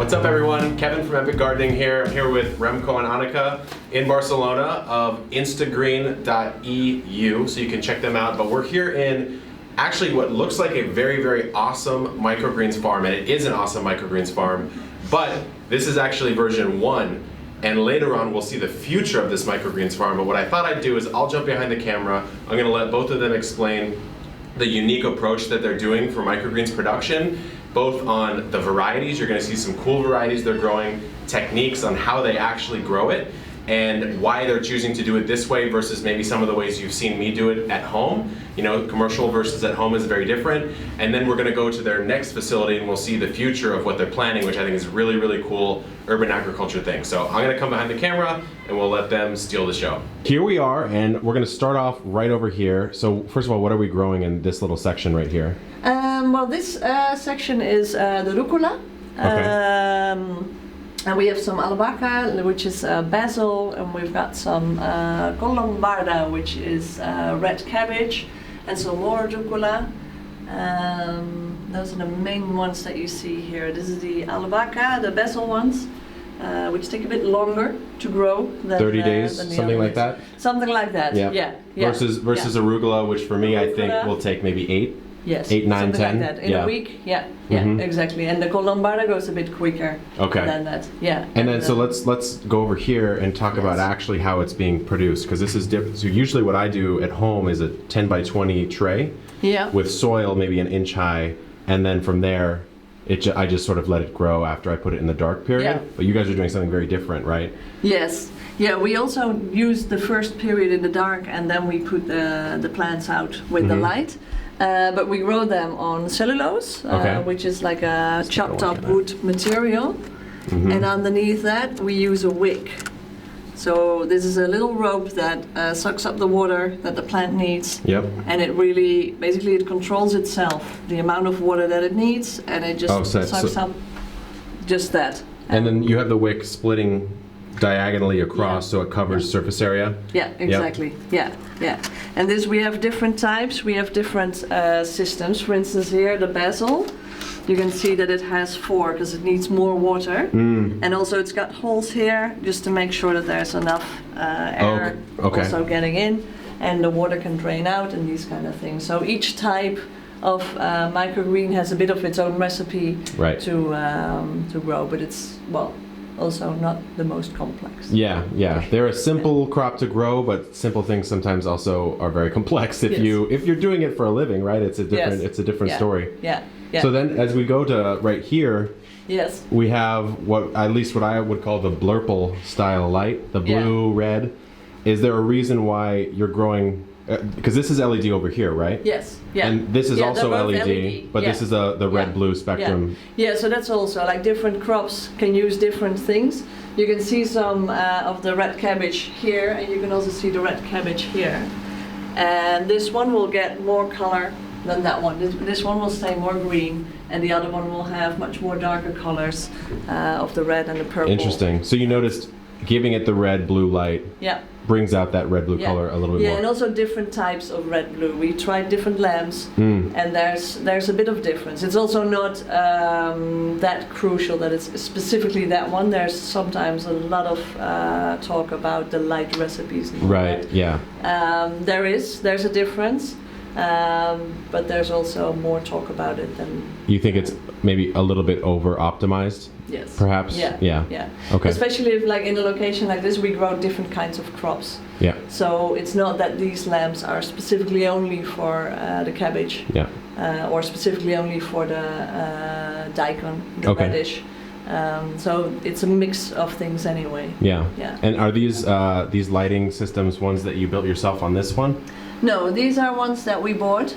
What's up, everyone? Kevin from Epic Gardening here. I'm here with Remko and Anneke in Barcelona of instagreen.eu, so you can check them out. But we're here in actually what looks like a very, very awesome microgreens farm, and it is an awesome microgreens farm, but this is actually version 1, and later on we'll see the future of this microgreens farm. But what I thought I'd do is I'll jump behind the camera. I'm gonna let both of them explain the unique approach that they're doing for microgreens production, both on the varieties. You're going to see some cool varieties they're growing, techniques on how they actually grow it, and why they're choosing to do it this way versus maybe some of the ways you've seen me do it at home. You know, commercial versus at home is very different. And then we're going to go to their next facility and we'll see the future of what they're planning, which I think is really, really cool urban agriculture thing. So I'm going to come behind the camera and we'll let them steal the show. Here we are, and we're going to start off right over here. So first of all, what are we growing in this little section right here? Well, this section is the rucola. Okay. And we have some albahaca, which is basil, and we've got some colombarda, which is red cabbage, and some more rucola. Those are the main ones that you see here. This is the albahaca, the basil ones, which take a bit longer to grow than 30 days, than the something other like ones. that? Something like that, yeah. Versus arugula, which for me I think will take maybe 8. Yes, 8, 9, 10. like that. In a week, exactly. And the colombarda goes a bit quicker than that. Yeah. And then so let's go over here and talk about actually how it's being produced, because this is different. So usually what I do at home is a 10 by 20 tray with soil maybe an inch high, and then from there I just sort of let it grow after I put it in the dark period. Yeah. But you guys are doing something very different, right? Yes. Yeah, we also use the first period in the dark, and then we put the plants out with the light. But we grow them on cellulose, which is like a chopped up wood material. And underneath that we use a wick. So this is a little rope that sucks up the water that the plant needs. Yep. And it really, basically it controls itself, the amount of water that it needs, and it just sucks up just that. And then you have the wick splitting diagonally across, so it covers surface area? Yeah, exactly. Yep. Yeah. And this, we have different types, we have different systems. For instance here, the basil, you can see that it has 4 because it needs more water. And also it's got holes here just to make sure that there's enough air also getting in, and the water can drain out and these kind of things. So each type of microgreen has a bit of its own recipe to grow, but it's, well, also not the most complex. Yeah. They're a simple crop to grow, but simple things sometimes also are very complex if you're doing it for a living, right? It's a different story. Yeah. So then as we go to right here, we have what I would call the blurple style light, the blue, red. Is there a reason why you're growing, because this is LED over here, right? Yes. Yeah. And this is also LED, but this is the red-blue spectrum. Yeah, so that's also like different crops can use different things. You can see some of the red cabbage here, and you can also see the red cabbage here. And this one will get more color than that one. This one will stay more green, and the other one will have much more darker colors of the red and the purple. Interesting. So you noticed giving it the red-blue light brings out that red-blue color a little bit more. Yeah, and also different types of red-blue. We tried different lamps, and there's a bit of difference. It's also not that crucial that it's specifically that one. There's sometimes a lot of talk about the light recipes. There's a difference, but there's also more talk about it than... You think it's maybe a little bit over-optimized? Yes. Perhaps? Yeah. Okay. Especially if, like, in a location like this, we grow different kinds of crops. Yeah. So it's not that these lamps are specifically only for the cabbage. Yeah. Or specifically only for the daikon, the radish. So it's a mix of things anyway. Yeah. And are these lighting systems ones that you built yourself on this one? No, these are ones that we bought,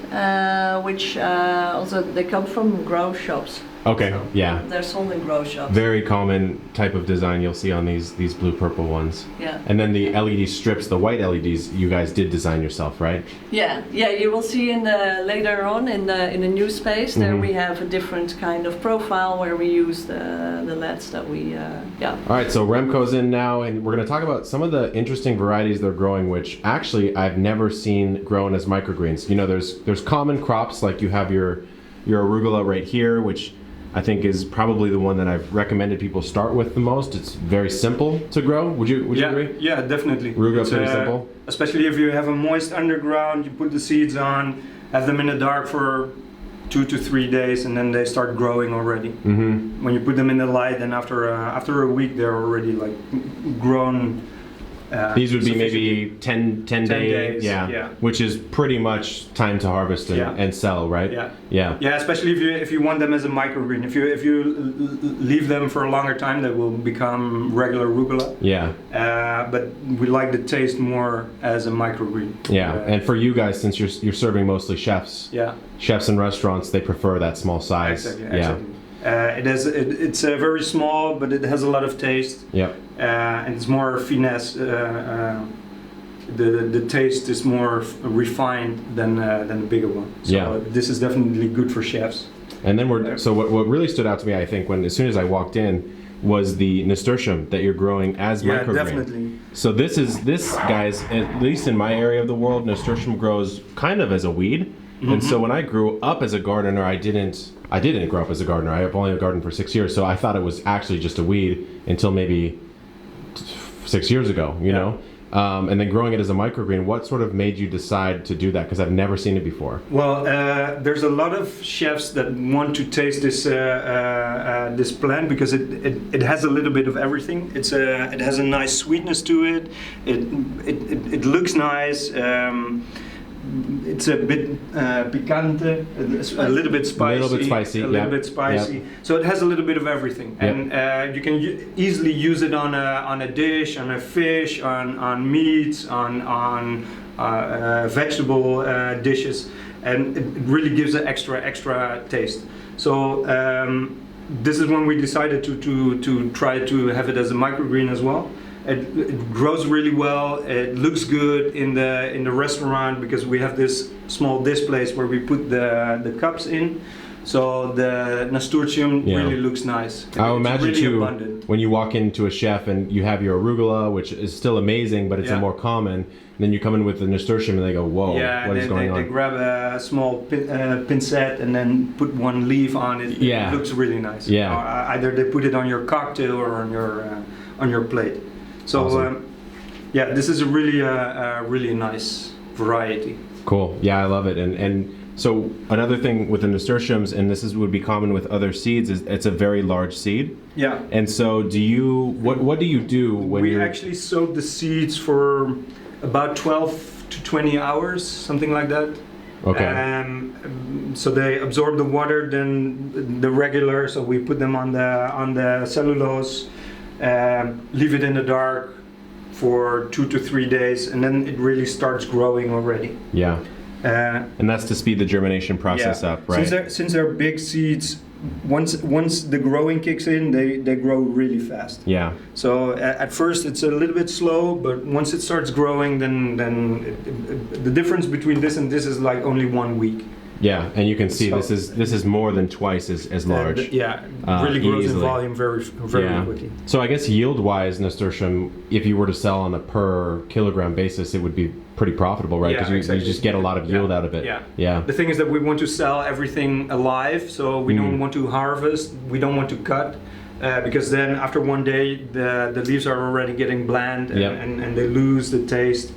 which also they come from grow shops. Okay, so they're sold in grow shops. Very common type of design you'll see on these blue-purple ones. Yeah. And then the LED strips, the white LEDs, you guys did design yourself, right? Yeah. You will see in the later on in the new space there we have a different kind of profile where we use the LEDs that we All right, so Remko's in now, and we're going to talk about some of the interesting varieties they're growing, which actually I've never seen grown as microgreens. You know, there's common crops like you have your arugula right here, which I think is probably the one that I've recommended people start with the most. It's very simple to grow. Would you agree? Yeah, definitely. Arugula pretty simple. Especially if you have a moist underground, you put the seeds on, have them in the dark for 2 to 3 days, and then they start growing already. Mm-hmm. When you put them in the light, then after a week they're already like grown. These would be maybe 10 days, yeah, which is pretty much time to harvest and sell, right? Yeah, especially if you want them as a microgreen. If you leave them for a longer time, they will become regular arugula. Yeah. But we like the taste more as a microgreen. Yeah, and for you guys, since you're serving mostly chefs, chefs in restaurants, they prefer that small size. Exactly. It's very small, but it has a lot of taste. Yep. And it's more finesse. The taste is more refined than the bigger one. So this is definitely good for chefs. And then what really stood out to me, I think, as soon as I walked in, was the nasturtium that you're growing as microgreen. Yeah, definitely. So this guys, at least in my area of the world, nasturtium grows kind of as a weed. Mm-hmm. And so when I grew up as a gardener, I didn't grow up as a gardener. I have only gardened for 6 years, so I thought it was actually just a weed until maybe 6 years ago, you know? And then growing it as a microgreen, what sort of made you decide to do that? Because I've never seen it before. Well, there's a lot of chefs that want to taste this this plant because it has a little bit of everything. It has a nice sweetness to it. It looks nice. It's a bit picante, a little bit spicy, Yep. So it has a little bit of everything, and you can easily use it on a dish, on a fish, on meats, on vegetable dishes, and it really gives an extra taste. So this is when we decided to try to have it as a microgreen as well. It grows really well. It looks good in the restaurant because we have this small displays where we put the cups in. So the nasturtium really looks nice. I imagine really too, abundant. when you walk into a chef and you have your arugula, which is still amazing, but it's a more common, and then you come in with the nasturtium and they go, whoa, what is going on? They grab a small pincette and then put one leaf on it. Yeah. It looks really nice. Yeah. Either they put it on your cocktail or on your plate. So awesome. this is a really nice variety. Cool. Yeah, I love it. And so another thing with the nasturtiums, and would be common with other seeds, is it's a very large seed. Yeah. And so what do you do when we actually soak the seeds for about 12 to 20 hours, something like that. Okay. So they absorb the water, then the regular. So we put them on the cellulose. Leave it in the dark for 2 to 3 days, and then it really starts growing already. Yeah. And that's to speed the germination process up, right? Since they're big seeds, once the growing kicks in, they grow really fast. Yeah. So at first it's a little bit slow, but once it starts growing, then the difference between this and this is like only 1 week. Yeah, and you can see this is more than twice as large. Really grows easily. in volume very quickly. So I guess yield-wise, nasturtium, if you were to sell on a per kilogram basis, it would be pretty profitable, right? Because you just get a lot of yield out of it. Yeah. The thing is that we want to sell everything alive, so we don't want to harvest, we don't want to cut. Because then after 1 day, the leaves are already getting bland and they lose the taste.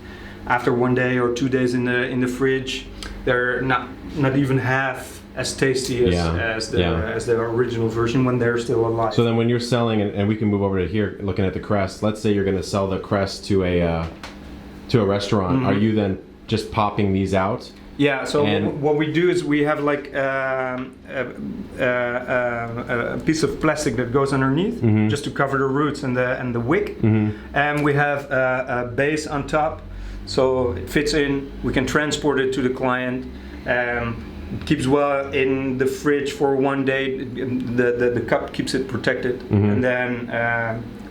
After 1 day or 2 days in the fridge, they're not even half as tasty as the original version when they're still alive. So then when you're selling, and we can move over to here, looking at the crest, let's say you're going to sell the crest to a restaurant, are you then just popping these out? Yeah, so what we do is we have like a piece of plastic that goes underneath just to cover the roots and the wick. And we have a base on top, so it fits in, we can transport it to the client. It keeps well in the fridge for 1 day. The cup keeps it protected, and then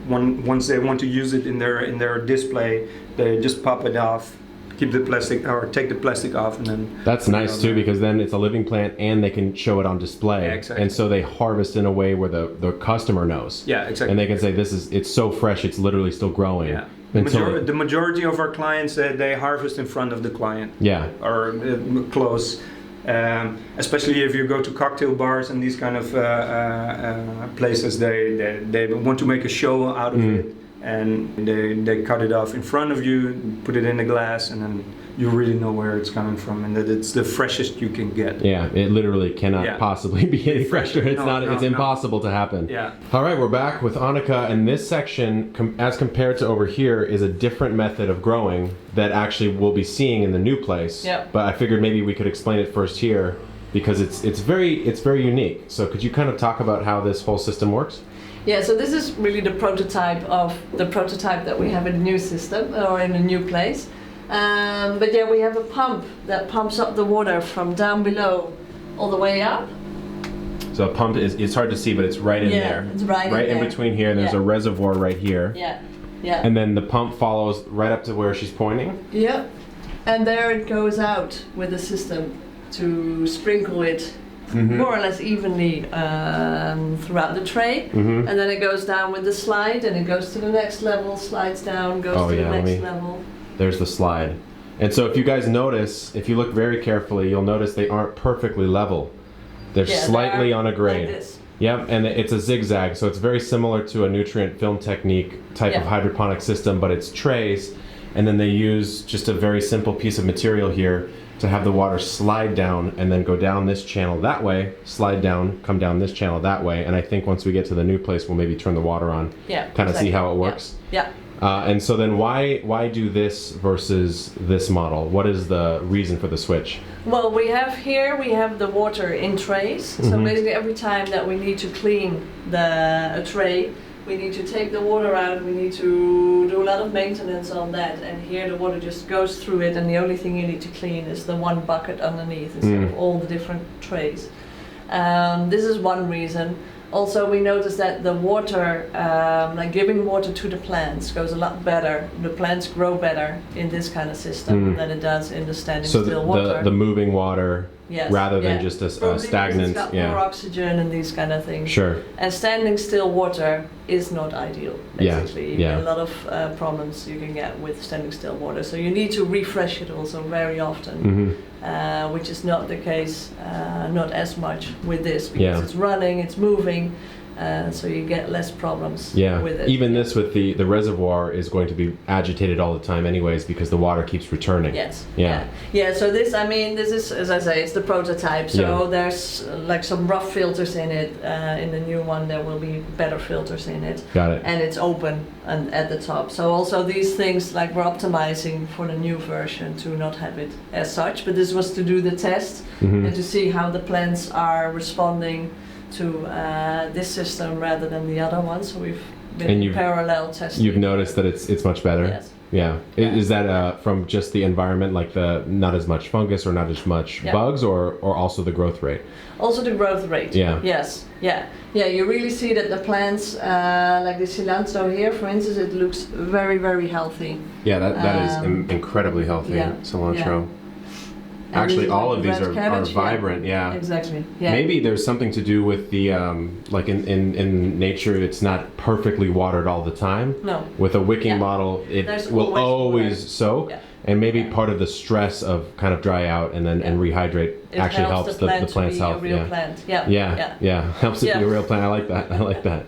once they want to use it in their display, they just pop it off, keep the plastic or take the plastic off, and then. That's nice too, because then it's a living plant and they can show it on display. Yeah, exactly. And so they harvest in a way where the customer knows. Yeah, exactly. And they can say it's so fresh, it's literally still growing. Yeah. The majority of our clients, they harvest in front of the client. Yeah. Or close. Especially if you go to cocktail bars and these kind of places, they want to make a show out of it, and they cut it off in front of you, put it in a glass, and then you really know where it's coming from and that it's the freshest you can get. Yeah, it literally cannot possibly be any fresher. It's it's impossible to happen. Yeah. All right, we're back with Anneke, and this section, as compared to over here, is a different method of growing that actually we'll be seeing in the new place. Yeah. But I figured maybe we could explain it first here because it's very unique. So could you kind of talk about how this whole system works? Yeah, so this is really the prototype that we have in the new system or in the new place. But yeah, we have a pump that pumps up the water from down below all the way up. So a pump it's hard to see, but it's right in there. It's right in there. between here. There's a reservoir right here. Yeah, yeah. And then the pump follows right up to where she's pointing. Yep. And there it goes out with the system to sprinkle it more or less evenly throughout the tray. And then it goes down with the slide and it goes to the next level, slides down, goes to the next level. There's the slide. And so if you guys notice, if you look very carefully, you'll notice they aren't perfectly level. They're slightly on a grade. Like this. Yep, and it's a zigzag, so it's very similar to a nutrient film technique type of hydroponic system, but it's trays, and then they use just a very simple piece of material here to have the water slide down and then go down this channel that way, slide down, come down this channel that way, and I think once we get to the new place, we'll maybe turn the water on, kind of see how it works. Yeah. And so then why do this versus this model? What is the reason for the switch? Well, we have the water in trays. So basically every time that we need to clean a tray, we need to take the water out, we need to do a lot of maintenance on that, and here the water just goes through it, and the only thing you need to clean is the one bucket underneath instead of all the different trays. This is one reason. Also, we noticed that the water, like giving water to the plants, goes a lot better. The plants grow better in this kind of system than it does in the standing still water. So the moving water, rather than just a stagnant. It's got more oxygen and these kind of things. Sure. And standing still water is not ideal. Basically, you get a lot of problems you can get with standing still water. So you need to refresh it also very often, which is not the case, not as much with this because it's running, it's moving. So you get less problems with it. Even this with the reservoir is going to be agitated all the time anyways because the water keeps returning. Yes. Yeah. So this is, as I say, it's the prototype. So there's like some rough filters in it. In the new one there will be better filters in it. Got it. And it's open and at the top. So also these things, like we're optimizing for the new version to not have it as such. But this was to do the test and to see how the plants are responding to this system rather than the other one, so we've been in parallel testing. You've noticed that it's much better. Yes. Yeah. Is that from just the environment, like the not as much fungus or not as much bugs, or also the growth rate? Also the growth rate. Yeah. Yes. Yeah. Yeah. You really see that the plants, like the cilantro here, for instance, it looks very, very healthy. Yeah. That is incredibly healthy. Cilantro. Yeah. Actually, all like of these are vibrant. Exactly. Yeah. Maybe there's something to do with the like in nature, it's not perfectly watered all the time. No. With a wicking model, it will always soak, and maybe part of the stress of kind of dry out and then and rehydrate actually helps the plant's health. Helps it be a real plant. I like that. I like that.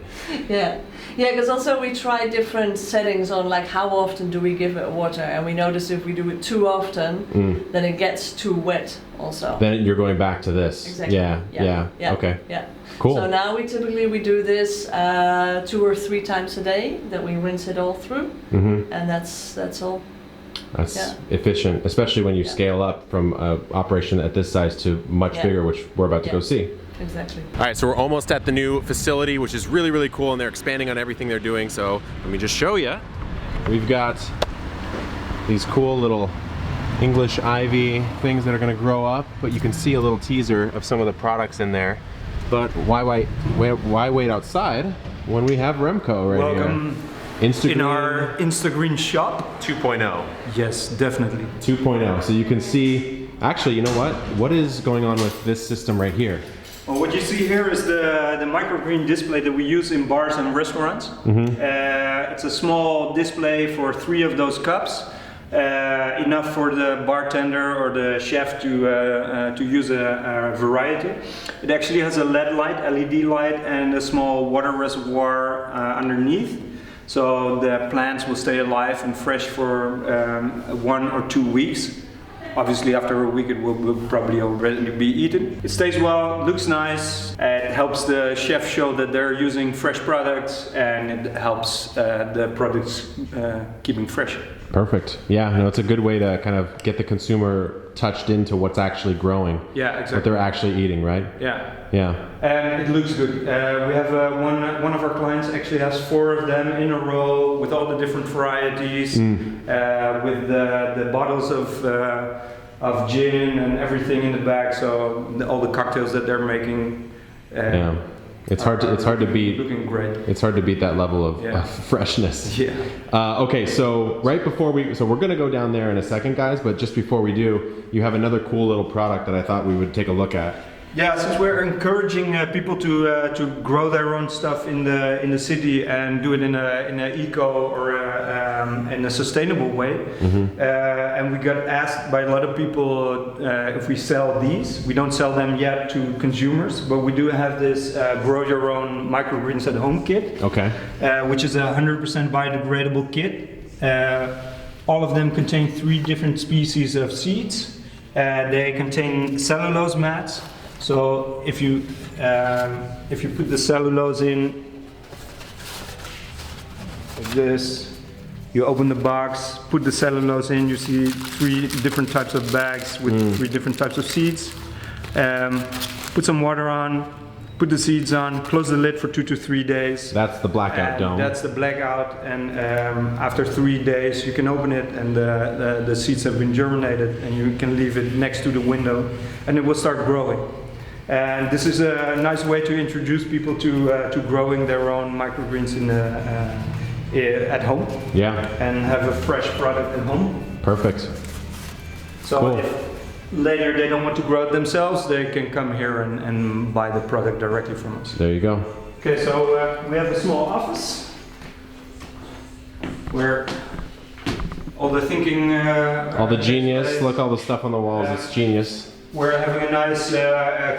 Yeah, because also we try different settings on like how often do we give it water, and we notice if we do it too often, then it gets too wet also. Then you're going back to this. Exactly. Yeah. Okay. Yeah. Cool. So now we do this 2 or 3 times a day, that we rinse it all through, and that's all. That's efficient, especially when you scale up from an operation at this size to much bigger, which we're about to go see. Exactly. All right, so we're almost at the new facility, which is really, really cool, and they're expanding on everything they're doing. So let me just show you. We've got these cool little English ivy things that are going to grow up, but you can see a little teaser of some of the products in there. But why wait outside when we have Remko right here? Welcome in our Instagreen shop 2.0. Yes, definitely 2.0. So you can see, actually, you know what is going on with this system right here? Well, what you see here is the microgreen display that we use in bars and restaurants. It's a small display for 3 of those cups. enough for the bartender or the chef to use a variety. It actually has a LED light, and a small water reservoir underneath. So the plants will stay alive and fresh for 1 or 2 weeks. Obviously after a week it will probably already be eaten. It stays well, looks nice, it helps the chef show that they're using fresh products, and it helps the products keeping fresh. Perfect. Yeah, no, it's a good way to kind of get the consumer touched into what's actually growing. Yeah, exactly. What they're actually eating, right? Yeah. Yeah. And it looks good. We have one of our clients actually has 4 of them in a row with all the different varieties, with the bottles of gin and everything in the back. So all the cocktails that they're making. Yeah. It's hard to beat. Looking great. It's hard to beat that level of freshness. Yeah. Okay, so right before we're going to go down there in a second, guys. But just before we do, you have another cool little product that I thought we would take a look at. Yeah, since we're encouraging people to grow their own stuff in the city and do it in a eco or in a sustainable way, and we got asked by a lot of people if we sell these. We don't sell them yet to consumers, but we do have this grow your own microgreens at home kit. Okay. Which is a 100% biodegradable kit. All of them contain 3 different species of seeds. They contain cellulose mats. So if you put the cellulose in like this, you open the box, put the cellulose in, you see 3 different types of bags with 3 different types of seeds. Put some water on, put the seeds on, close the lid for 2 to 3 days. That's the blackout dome. That's the blackout, and after 3 days you can open it, and the seeds have been germinated, and you can leave it next to the window, and it will start growing. And this is a nice way to introduce people to growing their own microgreens at home. Yeah. And have a fresh product at home. Perfect. So cool. If later they don't want to grow it themselves, they can come here and buy the product directly from us. There you go. Okay, so we have a small office where all the thinking... all the genius, look, all the stuff on the walls, it's genius. We're having a nice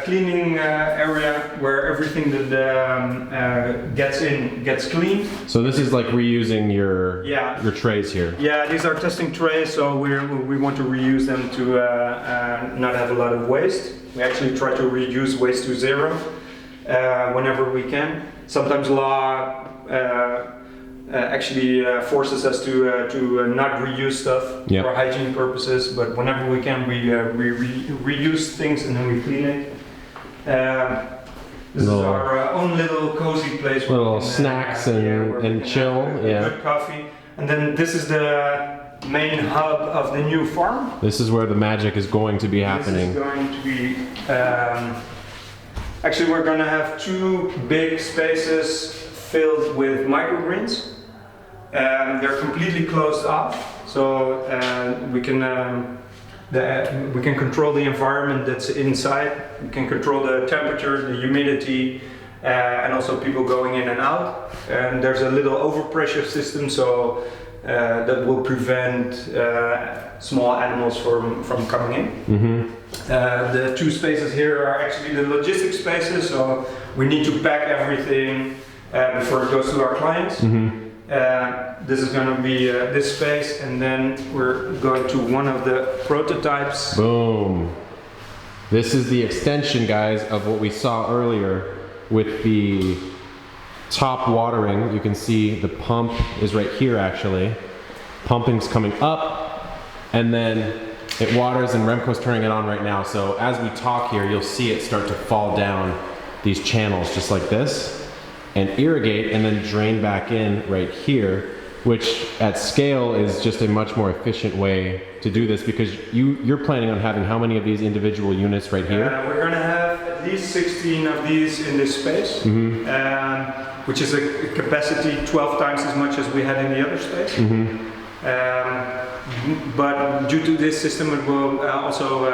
cleaning area where everything that gets in gets cleaned. So this is like reusing your trays here. Yeah, these are testing trays, so we want to reuse them to not have a lot of waste. We actually try to reduce waste to 0 whenever we can. Sometimes law actually forces us to not reuse stuff for hygiene purposes, but whenever we can, we reuse things and then we clean it. This is our own little cozy place. Little snacks and chill. Good coffee. And then this is the main hub of the new farm. This is where the magic is going to be happening. This is going to be... actually, we're going to have 2 big spaces filled with microgreens. They're completely closed off, so we can control the environment that's inside. We can control the temperature, the humidity, and also people going in and out. And there's a little overpressure system, so that will prevent small animals from coming in. The 2 spaces here are actually the logistics spaces, so we need to pack everything before it goes to our clients. This is going to be this space, and then we're going to one of the prototypes. Boom. This is the extension, guys, of what we saw earlier with the top watering. You can see the pump is right here, actually. Pumping's coming up, and then it waters, and Remco's turning it on right now. So as we talk here, you'll see it start to fall down these channels just like this, and irrigate and then drain back in right here, which at scale is just a much more efficient way to do this, because you're planning on having how many of these individual units right here? We're going to have at least 16 of these in this space, which is a capacity 12 times as much as we had in the other space. But due to this system, it will also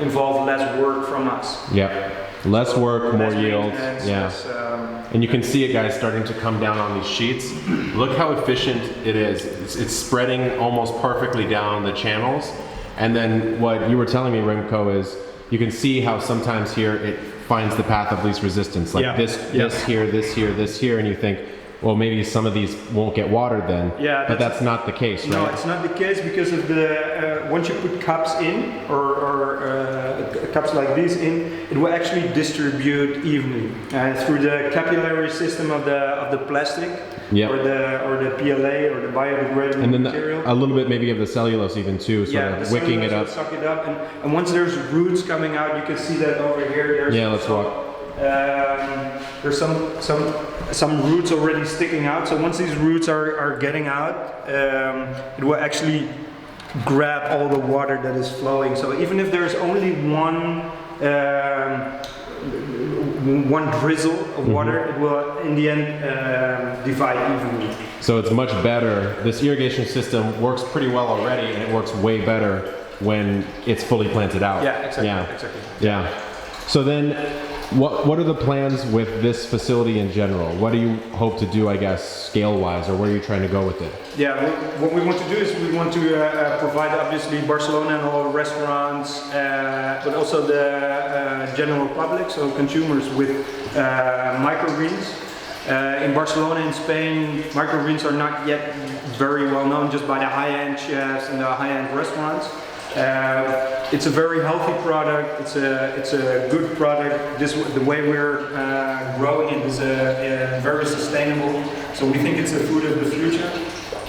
involve less work from us. Yeah. Less work, more less yield. maintenance, Yeah. less, And you can see it, guys, starting to come down on these sheets. Look how efficient it is. It's spreading almost perfectly down the channels. And then what you were telling me, Remko, is you can see how sometimes here it finds the path of least resistance. Like this here, this here, this here, and you think, well, maybe some of these won't get watered then. Yeah, but that's not the case, right? No, it's not the case because of the once you put cups in or cups like these in, it will actually distribute evenly through the capillary system of the plastic or the PLA or the biodegradable and then material. A little bit maybe of the cellulose even too, sort of wicking it up. Suck it up, and once there's roots coming out, you can see that over here. There's let's walk. There's some roots already sticking out. So once these roots are getting out, it will actually grab all the water that is flowing. So even if there's only one drizzle of water, it will in the end divide evenly. So it's much better. This irrigation system works pretty well already, and it works way better when it's fully planted out. Yeah, exactly. Yeah. Exactly. Yeah. So then, what are the plans with this facility in general? What do you hope to do, I guess, scale-wise, or where are you trying to go with it? Yeah, what we want to do is we want to provide obviously Barcelona and all restaurants, but also the general public, so consumers with microgreens. In Barcelona and Spain, microgreens are not yet very well known just by the high-end chefs and the high-end restaurants. It's a very healthy product. It's a good product. The way we're growing it is very sustainable. So we think it's the food of the future,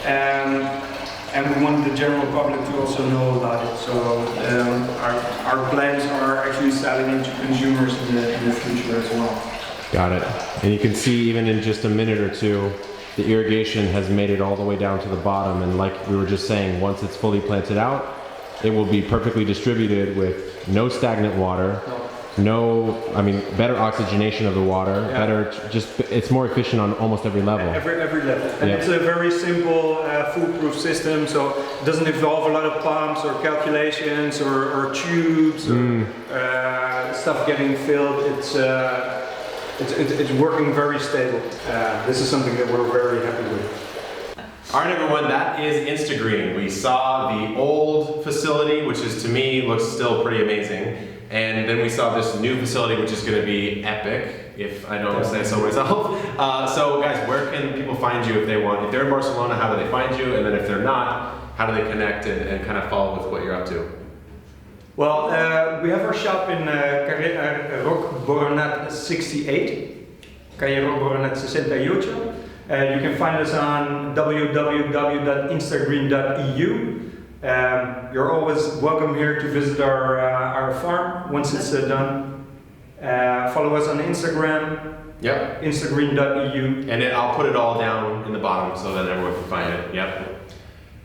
and we want the general public to also know about it. So our plans are actually selling it to consumers in the future as well. Got it. And you can see even in just a minute or two, the irrigation has made it all the way down to the bottom. And like we were just saying, once it's fully planted out, it will be perfectly distributed with no stagnant water, better oxygenation of the water, it's more efficient on almost every level. Every level. And it's a very simple, foolproof system, so it doesn't involve a lot of pumps or calculations or tubes or stuff getting filled. It's working very stable. This is something that we're very happy with. All right, everyone, that is Instagreen. We saw the old facility, which is, to me, looks still pretty amazing. And then we saw this new facility, which is going to be epic, if I don't say so myself. So, guys, where can people find you if they want? If they're in Barcelona, how do they find you? And then if they're not, how do they connect and kind of follow with what you're up to? Well, we have our shop in Roc Boronat 68, Calle Roc Boronat 68. You can find us on www.instagreen.eu. You're always welcome here to visit our farm once it's done. Follow us on Instagram. Yep. Instagreen.eu. And I'll put it all down in the bottom so that everyone can find it. Yep.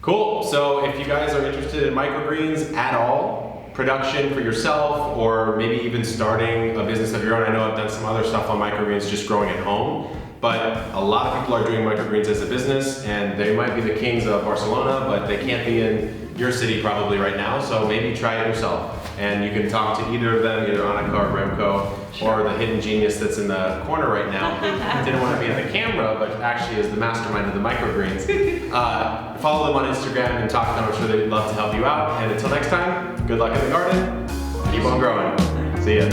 Cool. So if you guys are interested in microgreens at all, production for yourself, or maybe even starting a business of your own. I know I've done some other stuff on microgreens, just growing at home. But a lot of people are doing microgreens as a business, and they might be the kings of Barcelona, but they can't be in your city probably right now, so maybe try it yourself. And you can talk to either of them, either Anneke or Remko, or the hidden genius that's in the corner right now, who didn't want to be on the camera, but actually is the mastermind of the microgreens. Follow them on Instagram and talk to them. I'm sure they'd love to help you out. And until next time, good luck in the garden. Keep on growing. See ya.